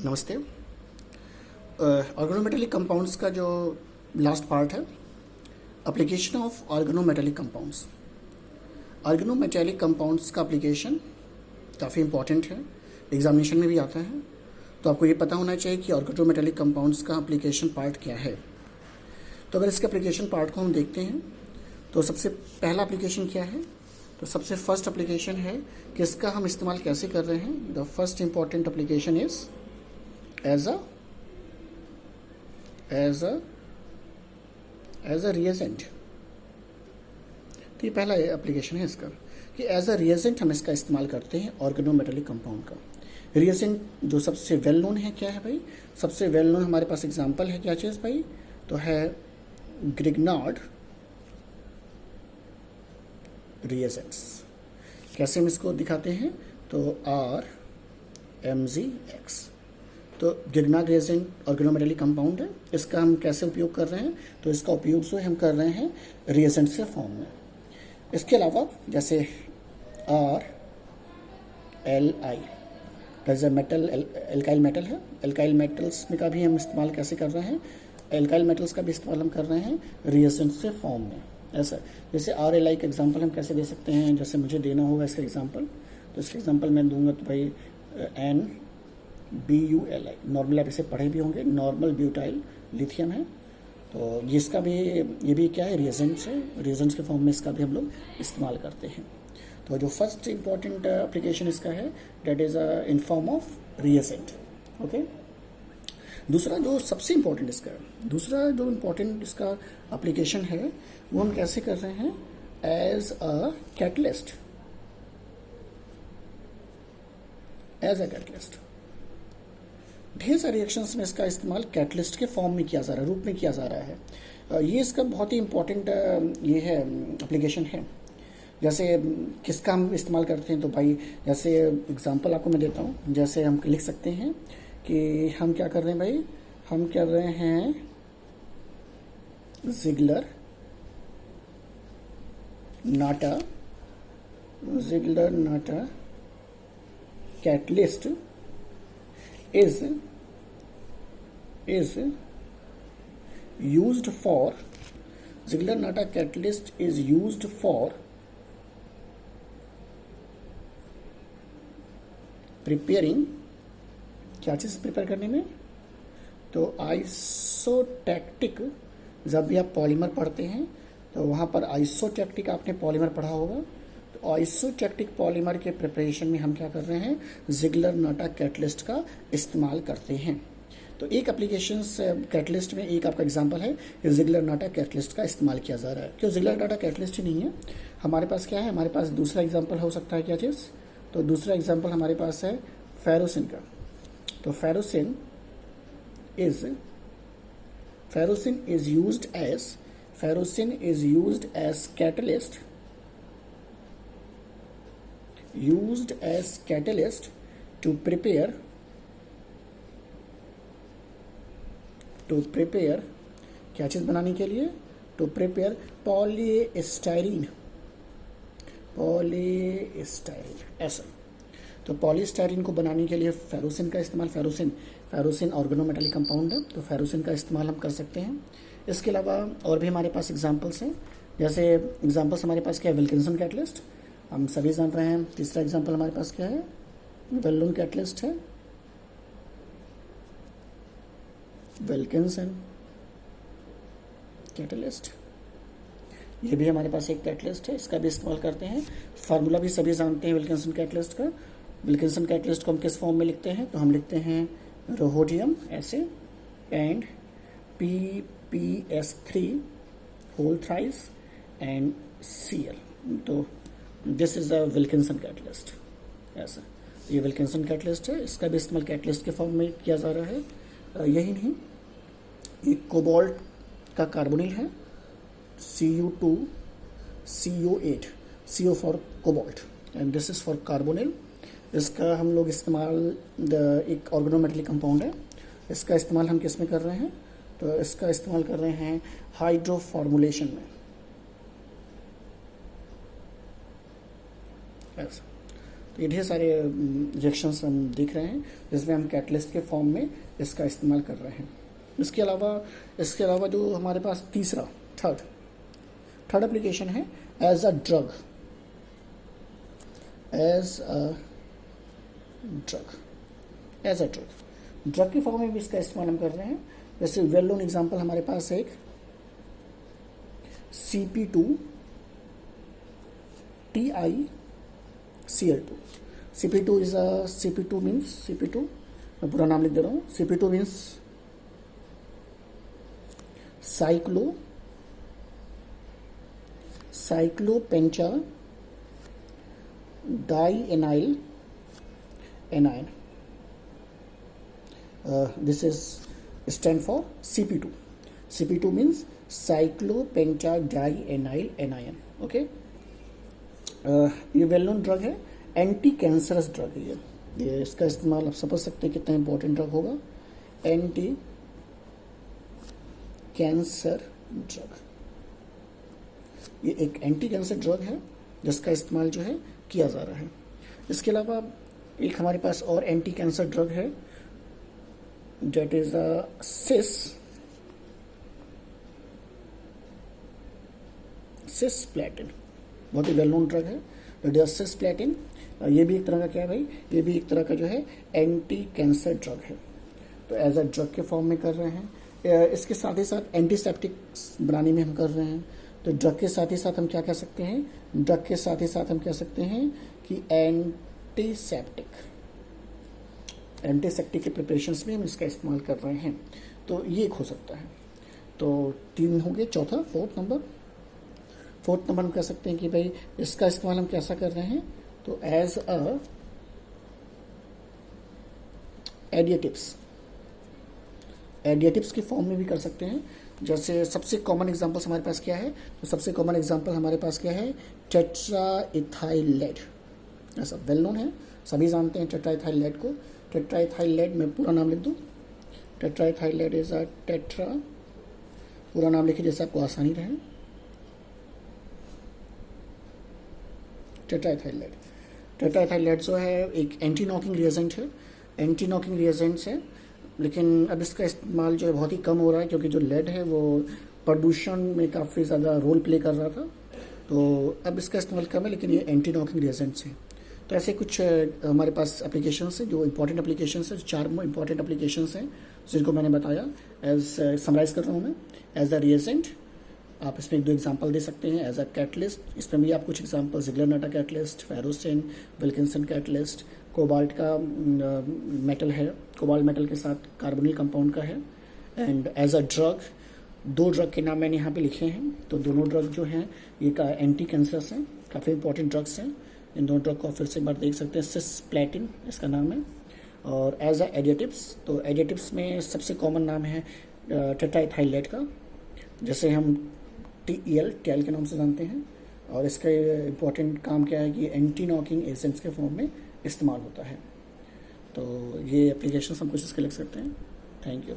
नमस्ते। Organometallic compounds का जो लास्ट पार्ट है, application of organometallic compounds. Organometallic compounds का एप्लीकेशन काफ़ी इंपॉर्टेंट है, एग्जामिनेशन में भी आता है। तो आपको ये पता होना चाहिए कि ऑर्गेनोमेटेलिक कंपाउंड्स का एप्लीकेशन पार्ट क्या है। तो अगर इसके एप्लीकेशन पार्ट को हम देखते हैं तो सबसे पहला एप्लीकेशन क्या है, तो सबसे फर्स्ट एप्लीकेशन है कि इसका हम इस्तेमाल कैसे कर रहे हैं। The first important application is as a reagent। तो ये पहला एप्लीकेशन है इसका कि एज अ रिएजेंट हम इसका इस्तेमाल करते हैं ऑर्गेनोमेटेलिक कंपाउंड का। रिएजेंट जो सबसे वेल नोन है क्या है भाई, सबसे वेल नोन हमारे पास एग्जांपल है क्या चीज़ भाई, तो है ग्रिग्नार्ड रिएजेंट्स। कैसे हम इसको दिखाते हैं, तो RMgX। तो ग्रिग्नार्ड रिएजेंट ऑर्गेनोमेटेलिक कंपाउंड है, इसका हम कैसे उपयोग कर रहे हैं, तो इसका उपयोग जो हम कर रहे हैं रिएजेंट के फॉर्म में। इसके अलावा जैसे RLi मेटल, एल्काइल मेटल है, एल्काइल मेटल्स में का भी हम इस्तेमाल कैसे कर रहे हैं, एल्काइल मेटल्स का भी इस्तेमाल हम कर रहे हैं रिएजेंट के फॉर्म में। ऐसा जैसे RLi का एग्जांपल हम कैसे दे सकते हैं, जैसे मुझे देना होगा इसका एग्जांपल, तो इसका एग्जांपल मैं दूंगा तो भाई NBULI, नॉर्मल आप इसे पढ़े भी होंगे, नॉर्मल ब्यूटाइल लिथियम है। तो इसका भी, ये भी क्या है, रिएजेंट्स है, रिएजेंट्स के फॉर्म में इसका भी हम लोग इस्तेमाल करते हैं। तो जो फर्स्ट इंपॉर्टेंट एप्लीकेशन इसका है that is in form of reagent. Okay, दूसरा जो सबसे इम्पोर्टेंट इसका, दूसरा जो इम्पोर्टेंट इसका एप्लीकेशन है वो हम कैसे कर रहे हैं, as a catalyst. As a catalyst ढेर सारे रिएक्शंस में इसका इस्तेमाल कैटलिस्ट के फॉर्म में किया जा रहा है, रूप में किया जा रहा है। ये इसका बहुत ही इम्पोर्टेंट ये है एप्लीकेशन है। जैसे किसका हम इस्तेमाल करते हैं, तो भाई जैसे एग्जांपल आपको मैं देता हूँ, जैसे हम लिख सकते हैं कि हम क्या कर रहे हैं भाई, हम कर रहे हैं Ziggler NATA catalyst is used for, Ziegler-Natta catalyst is used for preparing, क्या चीज़ प्रिपेयर करने में, तो आइसोटैक्टिक। जब भी आप पॉलीमर पढ़ते हैं तो वहाँ पर आइसोटैक्टिक आपने पॉलीमर पढ़ा होगा, तो आइसोटैक्टिक पॉलीमर के प्रिपरेशन में हम क्या कर रहे हैं, जिगलर-नाटा कैटलिस्ट का इस्तेमाल करते हैं। तो एक एप्लीकेशन कैटलिस्ट में एक आपका एग्जांपल है कि जिगलर-नाटा कैटलिस्ट का इस्तेमाल किया जा रहा है। क्यों जिगलर-नाटा कैटलिस्ट ही नहीं है, हमारे पास क्या है, हमारे पास दूसरा एग्जाम्पल हो सकता है क्या चीज़, तो दूसरा एग्जाम्पल हमारे पास है फेरोसिन का। तो ferrocene is used as catalyst to prepare क्या चीज़ बनाने के लिए, to prepare पॉलीस्टाइरीन ऐसा। तो पॉलीस्टाइरीन को बनाने के लिए फेरोसिन का इस्तेमाल, फेरोसिन ऑर्गेनोमेटेलिक कंपाउंड है, तो फेरोसिन का इस्तेमाल हम कर सकते हैं। इसके अलावा और भी हमारे पास एग्जांपल्स हैं, जैसे एग्जांपल्स हमारे पास क्या है, विल्किंसन कैटलिस्ट हम सभी जान रहे हैं। तीसरा एग्जांपल हमारे पास क्या है, वेल नोन कैटलिस्ट है, विल्किंसन कैटलिस्ट, ये भी हमारे पास एक कैटलिस्ट है, इसका भी इस्तेमाल करते हैं। फार्मूला भी सभी जानते हैं विल्किंसन कैटलिस्ट का। विल्किंसन कैटलिस्ट को हम किस फॉर्म में लिखते हैं, तो हम लिखते हैं रोहोडियम ऐसे and PPS3 whole thrice and Cl। तो this is the Wilkinson catalyst ऐसा। ये विल्किंसन कैटलिस्ट है, इसका भी इस्तेमाल कैटलिस्ट के फॉर्म में किया जा रहा है। यही नहीं, ये कोबाल्ट का कार्बोनिल है, Cu2CO8, CO for cobalt and this is for carbonyl. इसका हम लोग इस्तेमाल, एक ऑर्गेनोमेटेलिक कंपाउंड है, इसका इस्तेमाल हम किस में कर रहे हैं, तो इसका इस्तेमाल कर रहे हैं हाइड्रो फॉर्मुलेशन में ऐसा। ये ढेर सारे रिएक्शंस हम देख रहे हैं जिसमें हम कैटलिस्ट के फॉर्म में इसका इस्तेमाल कर रहे हैं। इसके अलावा जो हमारे पास तीसरा थर्ड एप्लीकेशन है एज अ ड्रग। ड्रग के फॉर्म में भी इसका इस्तेमाल हम कर रहे हैं। जैसे वेल नोन एग्जाम्पल हमारे पास है एक CP2 TiCl2। CP2 मैं पूरा नाम लिख दे रहा हूँ। CP2 means cyclopentadienyl anion. This is stand for CP2. CP2 means cyclopentadienyl anion. Okay. ये वेल नोन ड्रग है, एंटी कैंसरस ड्रग है ये इसका इस्तेमाल आप समझ सकते हैं कितना इंपॉर्टेंट ड्रग होगा। एंटी कैंसर ड्रग, ये एक एंटी कैंसर ड्रग है जिसका इस्तेमाल जो है किया जा रहा है। इसके अलावा एक हमारे पास और एंटी कैंसर ड्रग है डेट इज सिस्प्लेटिन। बहुत ही वेल नोन ड्रग है डेट इज सिस्प्लेटिन। ये भी एक तरह का क्या है भाई, ये भी एक तरह का जो है एंटी कैंसर ड्रग है। तो एज अ ड्रग के फॉर्म में कर रहे हैं। इसके साथ ही साथ एंटीसेप्टिक बनाने में हम कर रहे हैं। तो ड्रग के साथ ही साथ हम क्या कह सकते हैं, ड्रग के साथ ही साथ हम कह सकते हैं कि एंटीसेप्टिक के प्रिपरेशंस में हम इसका इस्तेमाल कर रहे हैं। तो ये एक हो सकता है। तो 3 हो गए। चौथा फोर्थ नंबर हम कह सकते हैं कि भाई इसका इस्तेमाल हम कैसा कर रहे हैं, तो एज अ एडिटिव्स के फॉर्म में भी कर सकते हैं। जैसे सबसे कॉमन एग्जांपल्स हमारे पास क्या है, तो सबसे कॉमन एग्जांपल हमारे पास क्या है, टेट्राइथाइलेट। ऐसा वेल नोन है, सभी जानते हैं टेट्राइथाइलेट को। टेट्राइथाइलेट में पूरा नाम लिख दूँ, टेट्राइथाइलेट इज अ पूरा नाम लिखिए जैसे आपको आसानी रहे। टेट्राइथाइलेट जो है एक एंटी नॉकिंग रिएजेंट्स है, लेकिन अब इसका इस्तेमाल जो है बहुत ही कम हो रहा है क्योंकि जो लेड है वो प्रदूषण में काफ़ी ज़्यादा रोल प्ले कर रहा था। तो अब इसका इस्तेमाल कम है, लेकिन ये एंटी नॉकिंग रिएजेंट्स हैं। तो ऐसे कुछ हमारे पास एप्लीकेशंस हैं जो इंपॉर्टेंट एप्लीकेशंस हैं, 4 इंपॉर्टेंट एप्लीकेशंस हैं जिनको मैंने बताया। एज समराइज कर रहा हूँ मैं, एज अ रिएजेंट आप इसमें 2 एग्जांपल दे सकते हैं। एज अ कैटलिस्ट इसमें भी आप कुछ example, Ziegler Natta catalyst, ferrocene, Wilkinson catalyst, cobalt का मेटल है, कोबाल्ट मेटल के साथ कार्बोनिल कंपाउंड का है। And as a drug 2 drug के नाम मैंने यहाँ पे लिखे हैं। तो दोनों ड्रग जो हैं ये का एंटी कैंसरस हैं, काफ़ी इंपॉर्टेंट ड्रग्स हैं। इन दोनों ड्रग को फिर से एक बार देख सकते हैं, सिस्प्लेटिन इसका नाम है। और एज अ एडिटिव्स, तो एडिटिव्स में सबसे कॉमन नाम है टेट्राइथाइलेट का, जैसे हम TEL के नाम से जानते हैं। और इसका इम्पोर्टेंट काम क्या है कि एंटी नॉकिंग एजेंट्स के फॉर्म में इस्तेमाल होता है। तो ये एप्लीकेशन हम कुछ इसके लिख सकते हैं। Thank you.